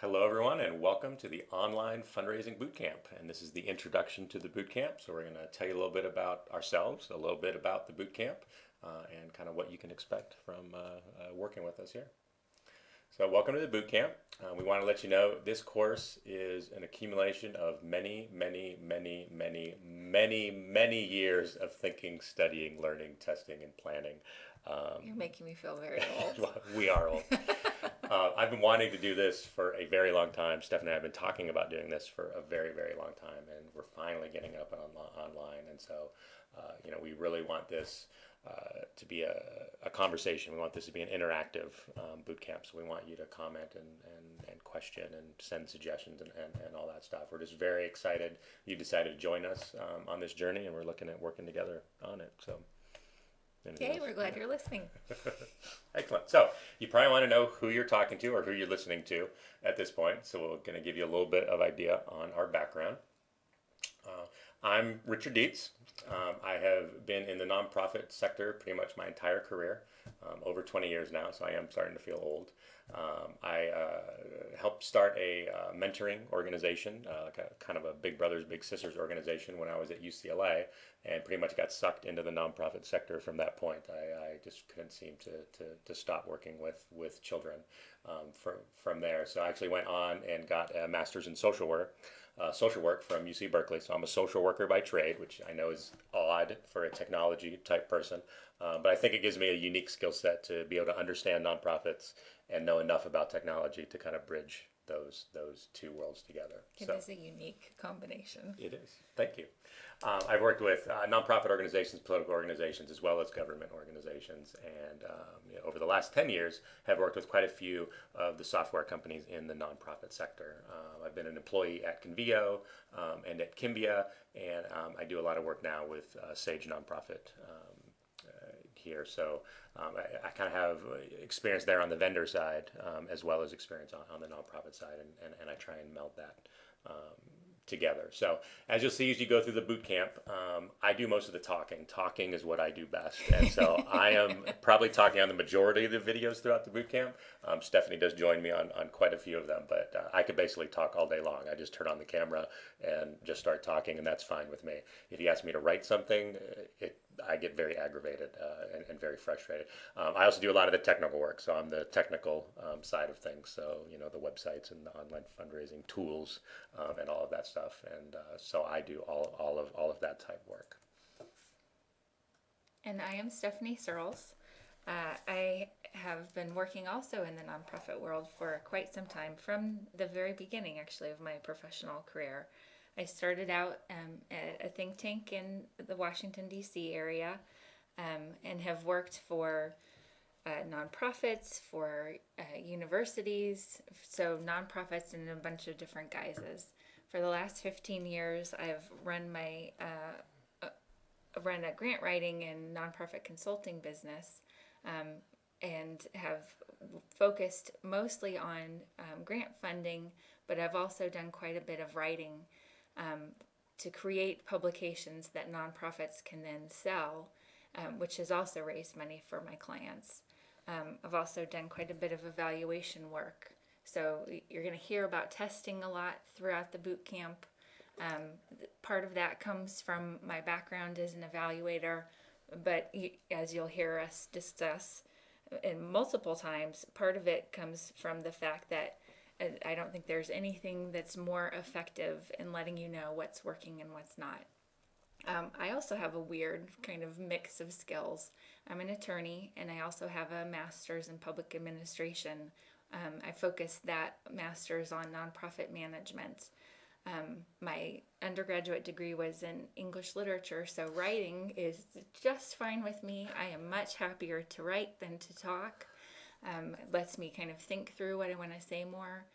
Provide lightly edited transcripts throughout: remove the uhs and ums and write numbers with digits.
Hello, everyone, and welcome to the Online Fundraising Bootcamp. And this is the introduction to the bootcamp. So we're going to tell you a little bit about ourselves, a little bit about the bootcamp, and kind of what you can expect from working with us here. So welcome to the bootcamp. We want to let you know this course is an accumulation of many years of thinking, studying, learning, testing, and planning. You're making me feel very old. Well, we are old. I've been wanting to do this for a very long time. Stephanie and I have been talking about doing this for a very long time, and we're finally getting it up online. And so, we really want this to be a conversation. We want this to be an interactive boot camp. So we want you to comment and question and send suggestions and all that stuff. We're just very excited you decided to join us on this journey, and we're looking at working together on it. So. Okay, we're glad you're listening. Excellent. So you probably want to know who you're talking to or who you're listening to at this point. So we're going to give you a little bit of idea on our background. I'm Richard Dietz. I have been in the nonprofit sector pretty much my entire career, over 20 years now, so I am starting to feel old. I helped start a mentoring organization, like a kind of a Big Brothers Big Sisters organization when I was at UCLA, and pretty much got sucked into the nonprofit sector from that point. I just couldn't seem to stop working with children from there. So I actually went on and got a master's in social work from UC Berkeley. So I'm a social worker by trade, which I know is odd for a technology type person. But I think it gives me a unique skill set to be able to understand nonprofits and know enough about technology to kind of bridge those two worlds together. It is a unique combination. It is. Thank you. I've worked with nonprofit organizations, political organizations, as well as government organizations, and over the last 10 years, have worked with quite a few of the software companies in the nonprofit sector. I've been an employee at Convio and at Kimbia, and I do a lot of work now with Sage Nonprofit here. So I kind of have experience there on the vendor side as well as experience on the nonprofit side, and I try and meld that together. So as you'll see as you go through the boot camp, I do most of the talking. Talking is what I do best, and so I am probably talking on the majority of the videos throughout the boot camp. Stephanie does join me on quite a few of them, but I could basically talk all day long. I just turn on the camera and just start talking, and that's fine with me. If you ask me to write something, I get very aggravated and very frustrated. I also do a lot of the technical work, so I'm the technical side of things. So the websites and the online fundraising tools and all of that stuff, and so I do all of that type work. And I am Stephanie Searles. I have been working also in the nonprofit world for quite some time, from the very beginning, actually, of my professional career. I started out at a think tank in the Washington, D.C. area, and have worked for nonprofits, for universities, so nonprofits in a bunch of different guises. For the last 15 years, I've run run a grant writing and nonprofit consulting business, and have focused mostly on grant funding, but I've also done quite a bit of writing to create publications that nonprofits can then sell, which has also raised money for my clients. I've also done quite a bit of evaluation work. So you're going to hear about testing a lot throughout the boot camp. Part of that comes from my background as an evaluator, but as you'll hear us discuss multiple times, part of it comes from the fact that I don't think there's anything that's more effective in letting you know what's working and what's not. I also have a weird kind of mix of skills. I'm an attorney, and I also have a master's in public administration. I focused that master's on nonprofit management. My undergraduate degree was in English literature, so writing is just fine with me. I am much happier to write than to talk. It lets me kind of think through what I want to say more.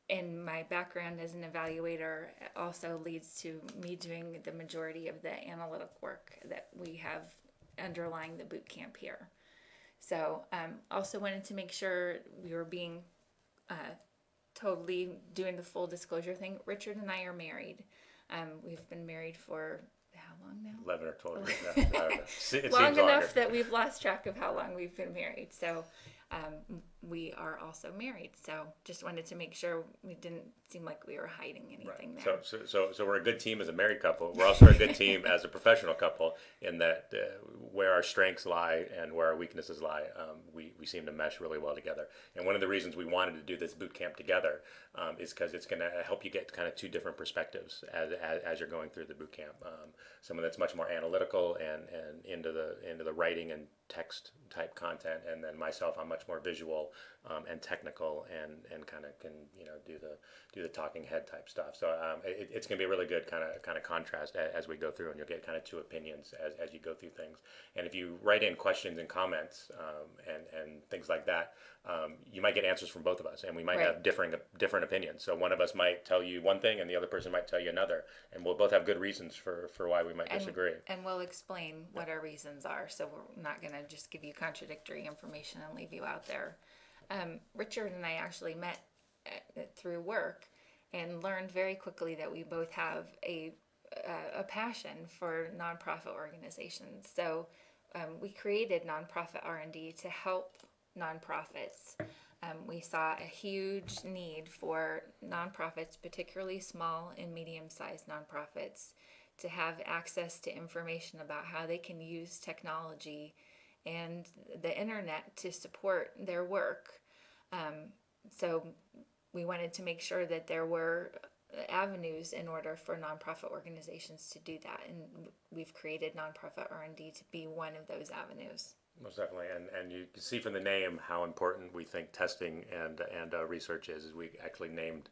And my background as an evaluator also leads to me doing the majority of the analytic work that we have underlying the boot camp here. So also wanted to make sure we were being totally doing the full disclosure thing. Richard and I are married. We've been married for how long now? 11 or 12 years now. It Long seems enough longer. that we've lost track of how long we've been married. So We are also married, so just wanted to make sure we didn't seem like we were hiding Right. anything So, there. so we're a good team as a married couple. We're also a good team as a professional couple in that where our strengths lie and where our weaknesses lie, we seem to mesh really well together. And one of the reasons we wanted to do this boot camp together is because it's going to help you get kind of two different perspectives as you're going through the boot camp. Someone that's much more analytical and into the writing and text type content, and then myself, I'm much more visual and technical and kind of can do the talking head type stuff. So it's going to be a really good kind of contrast as we go through, and you'll get kind of two opinions as you go through things. And if you write in questions and comments and things like that, you might get answers from both of us, and we might Right. have different opinions. So one of us might tell you one thing, and the other person might tell you another, and we'll both have good reasons for why we might And disagree. and we'll explain what our reasons are, so we're not going to just give you contradictory information and leave you out there. Richard and I actually met through work and learned very quickly that we both have a passion for nonprofit organizations. So we created nonprofit R&D to help nonprofits. We saw a huge need for nonprofits, particularly small and medium-sized nonprofits, to have access to information about how they can use technology and the internet to support their work. So we wanted to make sure that there were avenues in order for nonprofit organizations to do that, and we've created nonprofit R&D to be one of those avenues. Most definitely, and you can see from the name how important we think testing and research is. We actually named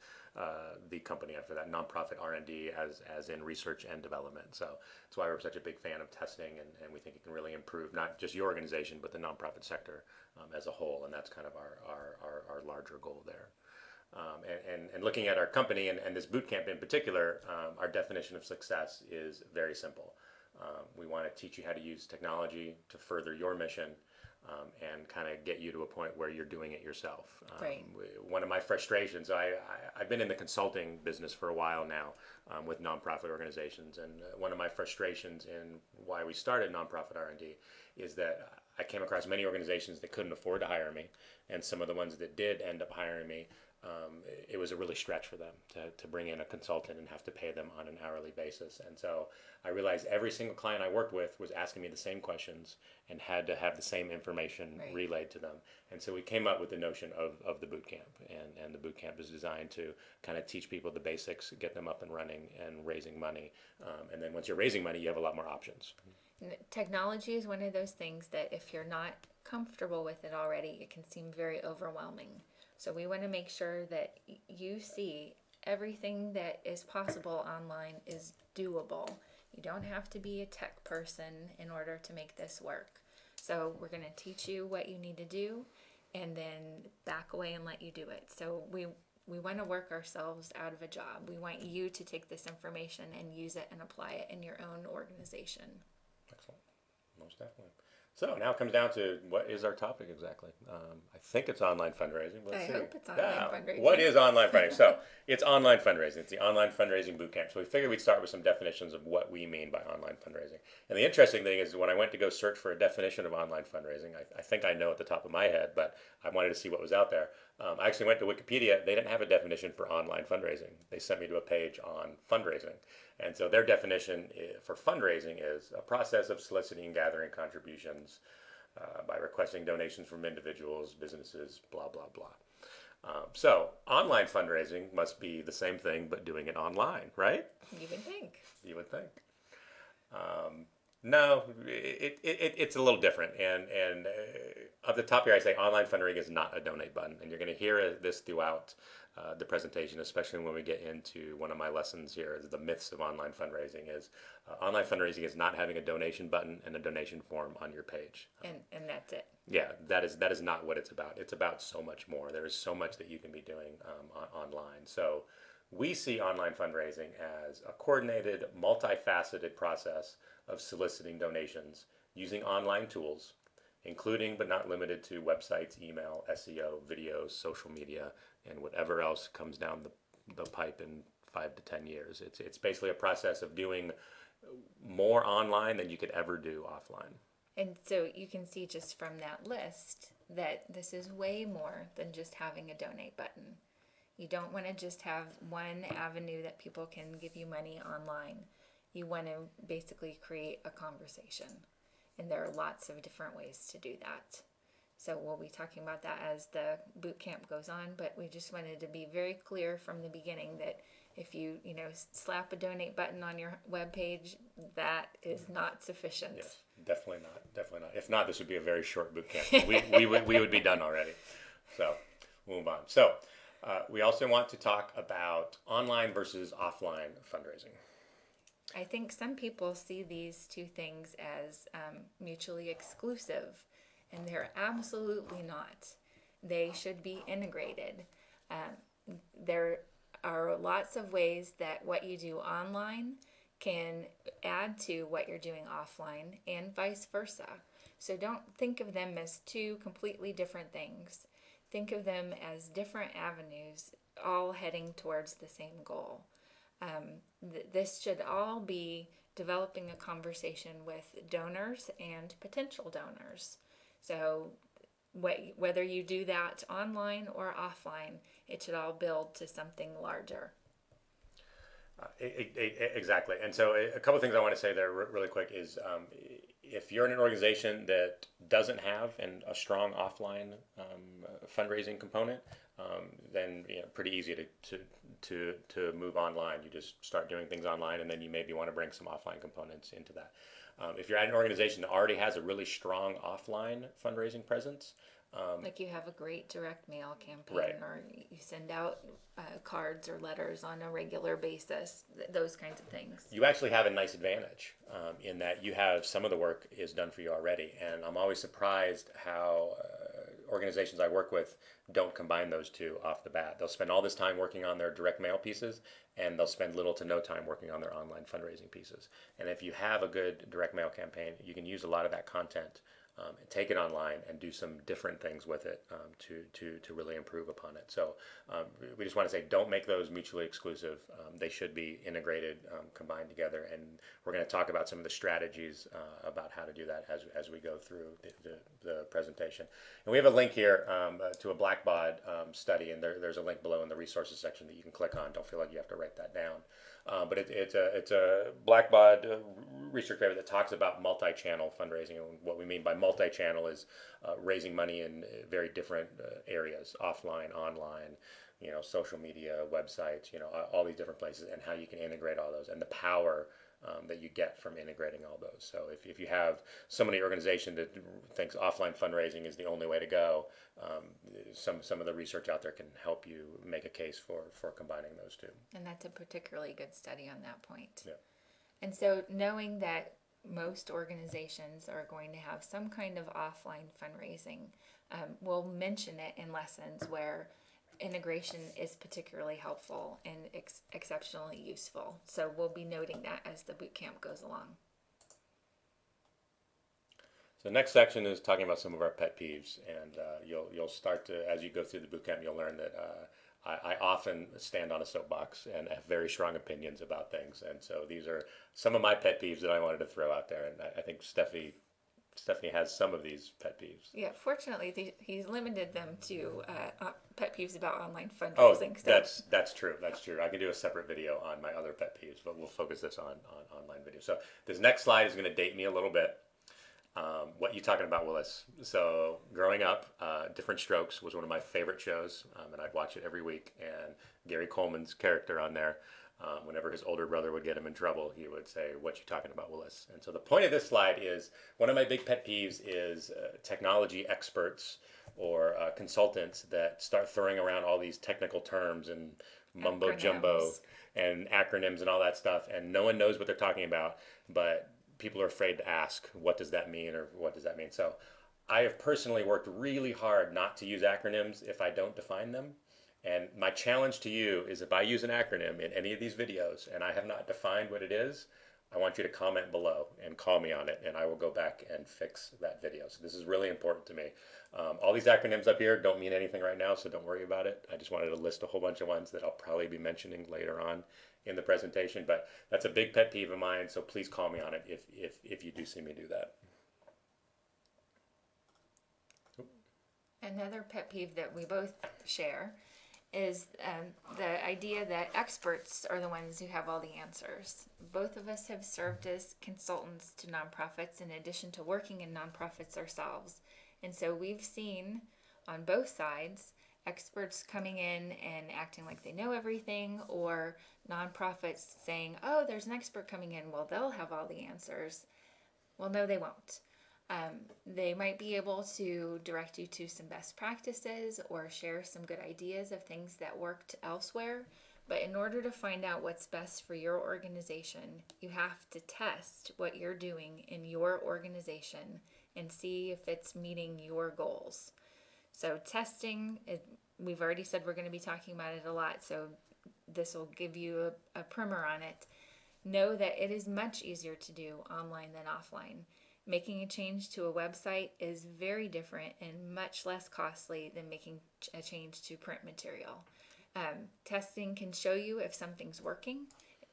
the company after that, nonprofit R&D, as in research and development. So that's why we're such a big fan of testing, and we think it can really improve not just your organization but the nonprofit sector as a whole, and that's kind of our larger goal there. And looking at our company and this boot camp in particular, our definition of success is very simple. We want to teach you how to use technology to further your mission and kind of get you to a point where you're doing it yourself. Right. One of my frustrations, I've been in the consulting business for a while now with nonprofit organizations, and one of my frustrations in why we started nonprofit R&D is that I came across many organizations that couldn't afford to hire me, and some of the ones that did end up hiring me, it was a really stretch for them to bring in a consultant and have to pay them on an hourly basis. And so I realized every single client I worked with was asking me the same questions and had to have the same information Right. relayed to them. And so we came up with the notion of the boot camp. And the boot camp is designed to kind of teach people the basics, get them up and running and raising money. And then once you're raising money, you have a lot more options. Technology is one of those things that if you're not comfortable with it already, it can seem very overwhelming. So we want to make sure that you see everything that is possible online is doable. You don't have to be a tech person in order to make this work. So we're going to teach you what you need to do and then back away and let you do it. So we want to work ourselves out of a job. We want you to take this information and use it and apply it in your own organization. Excellent. Most definitely. So now it comes down to what is our topic exactly? I think it's online fundraising. Let's I see. hope it's online fundraising. What is online fundraising? So it's online fundraising. It's the Online Fundraising Bootcamp. So we figured we'd start with some definitions of what we mean by online fundraising. And the interesting thing is when I went to go search for a definition of online fundraising, I think I know at the top of my head, but I wanted to see what was out there. I actually went to Wikipedia. They didn't have a definition for online fundraising. They sent me to a page on fundraising. And so their definition for fundraising is a process of soliciting and gathering contributions by requesting donations from individuals, businesses, blah, blah, blah. So online fundraising must be the same thing, but doing it online, right? You would think. You would think. No, it's a little different. And at the top here, I say online fundraising is not a donate button. And you're going to hear this throughout the presentation, especially when we get into one of my lessons here, is the myths of online fundraising. Is online fundraising is not having a donation button and a donation form on your page. And that's it. Yeah, that is not what it's about. It's about so much more. There is so much that you can be doing online. So we see online fundraising as a coordinated, multifaceted process of soliciting donations using online tools, including but not limited to websites, email, SEO, videos, social media, and whatever else comes down the pipe in 5 to 10 years. It's basically a process of doing more online than you could ever do offline. And so you can see just from that list that this is way more than just having a donate button. You don't want to just have one avenue that people can give you money online. You want to basically create a conversation. And there are lots of different ways to do that. So we'll be talking about that as the boot camp goes on, but we just wanted to be very clear from the beginning that if you slap a donate button on your webpage, that is not sufficient. Yes, definitely not. Definitely not. If not, this would be a very short boot camp. We would be done already. So we'll move on. So we also want to talk about online versus offline fundraising. I think some people see these two things as mutually exclusive, and they're absolutely not. They should be integrated. There are lots of ways that what you do online can add to what you're doing offline, and vice versa. So don't think of them as two completely different things. Think of them as different avenues, all heading towards the same goal. This should all be developing a conversation with donors and potential donors. So whether you do that online or offline, it should all build to something larger. Exactly. And so a couple of things I want to say there really quick is if you're in an organization that doesn't have a strong offline fundraising component, then pretty easy to move online. You just start doing things online, and then you maybe want to bring some offline components into that. If you're at an organization that already has a really strong offline fundraising presence, like you have a great direct mail campaign, right, or you send out cards or letters on a regular basis, those kinds of things. you actually have a nice advantage in that you have some of the work is done for you already. And I'm always surprised how organizations I work with don't combine those two off the bat. They'll spend all this time working on their direct mail pieces, and they'll spend little to no time working on their online fundraising pieces. And if you have a good direct mail campaign, you can use a lot of that content and take it online and do some different things with it to really improve upon it. So we just want to say don't make those mutually exclusive. They should be integrated, combined together, and we're going to talk about some of the strategies about how to do that as we go through the presentation. And we have a link here to a Blackbaud study, and there's a link below in the resources section that you can click on. Don't feel like you have to write that down. But it's a Blackbaud research paper that talks about multi-channel fundraising. And what we mean by multi-channel is raising money in very different areas: offline, online, social media, websites, all these different places, and how you can integrate all those, and the power that you get from integrating all those. So if you have somebody in your organization that thinks offline fundraising is the only way to go, some of the research out there can help you make a case for combining those two. And that's a particularly good study on that point. Yeah. And so knowing that most organizations are going to have some kind of offline fundraising, we'll mention it in lessons where integration is particularly helpful and exceptionally useful. So we'll be noting that as the bootcamp goes along. So the next section is talking about some of our pet peeves, and you'll start to, as you go through the bootcamp, you'll learn that I often stand on a soapbox and have very strong opinions about things, and so these are some of my pet peeves that I wanted to throw out there, and I think Stephanie has some of these pet peeves. Yeah, fortunately, he's limited them to pet peeves about online Oh, fundraising. that's true. That's true. I can do a separate video on my other pet peeves, but we'll focus this on online video. So this next slide is going to date me a little bit. What you talking about, Willis? So growing up, Different Strokes was one of my favorite shows, and I'd watch it every week. And Gary Coleman's character on there, whenever his older brother would get him in trouble, he would say, "What you talking about, Willis?" And so the point of this slide is one of my big pet peeves is technology experts or consultants that start throwing around all these technical terms and mumbo jumbo and acronyms and all that stuff, and no one knows what they're talking about, but people are afraid to ask, what does that mean, or what does that mean? So I have personally worked really hard not to use acronyms if I don't define them. And my challenge to you is if I use an acronym in any of these videos and I have not defined what it is, I want you to comment below and call me on it, and I will go back and fix that video. So this is really important to me. All these acronyms up here don't mean anything right now, so don't worry about it. I just wanted to list a whole bunch of ones that I'll probably be mentioning later on in the presentation, but that's a big pet peeve of mine, so please call me on it if you do see me do that. Another pet peeve that we both share is the idea that experts are the ones who have all the answers. Both of us have served as consultants to nonprofits in addition to working in nonprofits ourselves. And so we've seen on both sides experts coming in and acting like they know everything, or nonprofits saying, oh, there's an expert coming in, well, they'll have all the answers. Well, no, they won't. They might be able to direct you to some best practices or share some good ideas of things that worked elsewhere. But in order to find out what's best for your organization, you have to test what you're doing in your organization and see if it's meeting your goals. So testing, we've already said we're going to be talking about it a lot, so this will give you a primer on it. Know that it is much easier to do online than offline. Making a change to a website is very different and much less costly than making a change to print material. Testing can show you if something's working.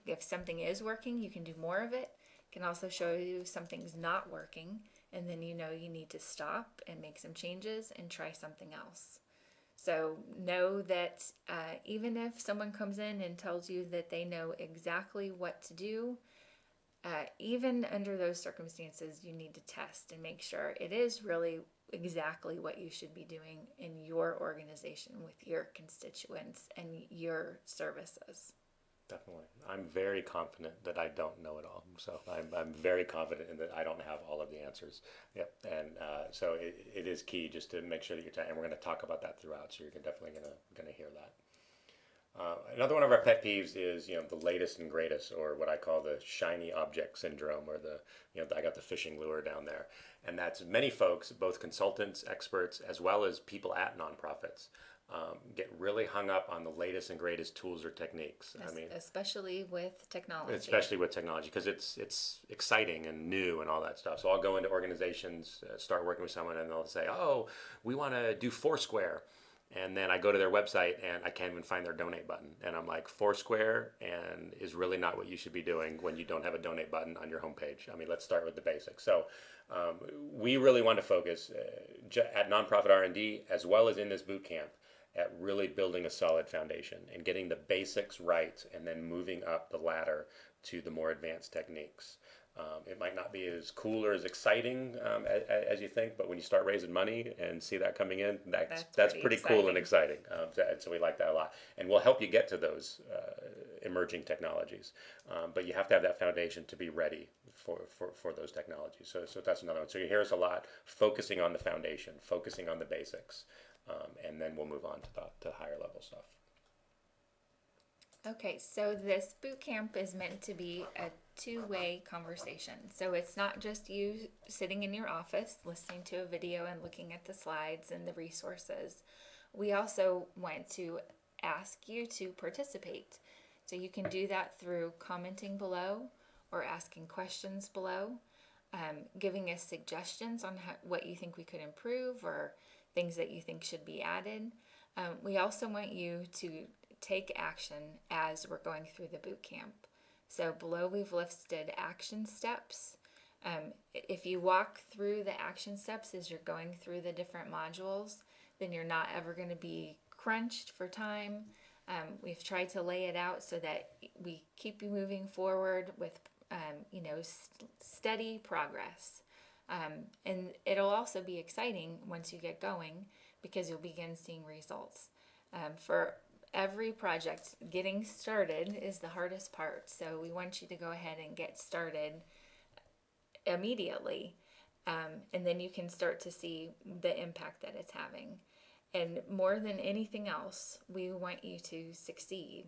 If something is working, you can do more of it. It can also show you something's not working, and then you know you need to stop and make some changes and try something else. So know that even if someone comes in and tells you that they know exactly what to do, even under those circumstances, you need to test and make sure it is really exactly what you should be doing in your organization with your constituents and your services. Definitely. I'm very confident that I don't know it all. So I'm very confident in that I don't have all of the answers. Yep. And so it is key just to make sure that and we're going to talk about that throughout. So you're definitely going to hear that. Another one of our pet peeves is, the latest and greatest, or what I call the shiny object syndrome, or I got the fishing lure down there. And that's many folks, both consultants, experts, as well as people at nonprofits, get really hung up on the latest and greatest tools or techniques. Especially with technology. Especially with technology, because it's exciting and new and all that stuff. So I'll go into organizations, start working with someone, and they'll say, "Oh, we want to do Foursquare." And then I go to their website and I can't even find their donate button. And I'm like, Foursquare and is really not what you should be doing when you don't have a donate button on your homepage. Let's start with the basics. So we really want to focus at Nonprofit R&D, as well as in this boot camp, at really building a solid foundation and getting the basics right, and then moving up the ladder to the more advanced techniques. It might not be as cool or as exciting as you think, but when you start raising money and see that coming in, that's pretty cool and exciting. So we like that a lot. And we'll help you get to those emerging technologies. But you have to have that foundation to be ready for those technologies. So that's another one. So you hear us a lot focusing on the foundation, focusing on the basics, and then we'll move on to higher level stuff. Okay, so this boot camp is meant to be a two-way conversation. So it's not just you sitting in your office listening to a video and looking at the slides and the resources. We also want to ask you to participate. So you can do that through commenting below or asking questions below, giving us suggestions on what you think we could improve or things that you think should be added. We also want you to take action as we're going through the boot camp. So below we've listed action steps. If you walk through the action steps as you're going through the different modules, then you're not ever going to be crunched for time. We've tried to lay it out so that we keep you moving forward with steady progress. And it'll also be exciting once you get going, because you'll begin seeing results. For every project, getting started is the hardest part. So we want you to go ahead and get started immediately. And then you can start to see the impact that it's having. And more than anything else, we want you to succeed.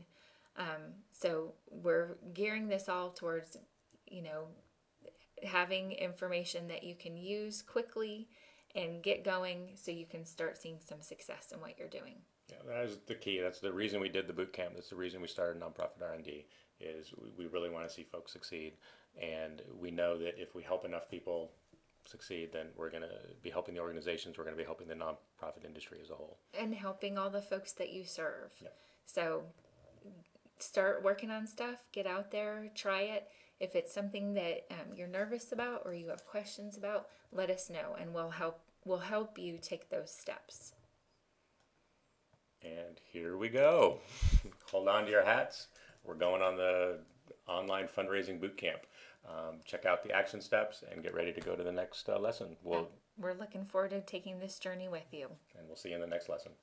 So we're gearing this all towards, having information that you can use quickly and get going so you can start seeing some success in what you're doing. Yeah, that is the key. That's the reason we did the boot camp. That's the reason we started Nonprofit R&D, is we really want to see folks succeed. And we know that if we help enough people succeed, then we're going to be helping the organizations, we're going to be helping the nonprofit industry as a whole. And helping all the folks that you serve. Yeah. So start working on stuff, get out there, try it. If it's something that you're nervous about or you have questions about, let us know, and we'll help will help you take those steps. And here we go. Hold on to your hats. We're going on the Online Fundraising Bootcamp. Check out the action steps and get ready to go to the next lesson. We're looking forward to taking this journey with you. And we'll see you in the next lesson.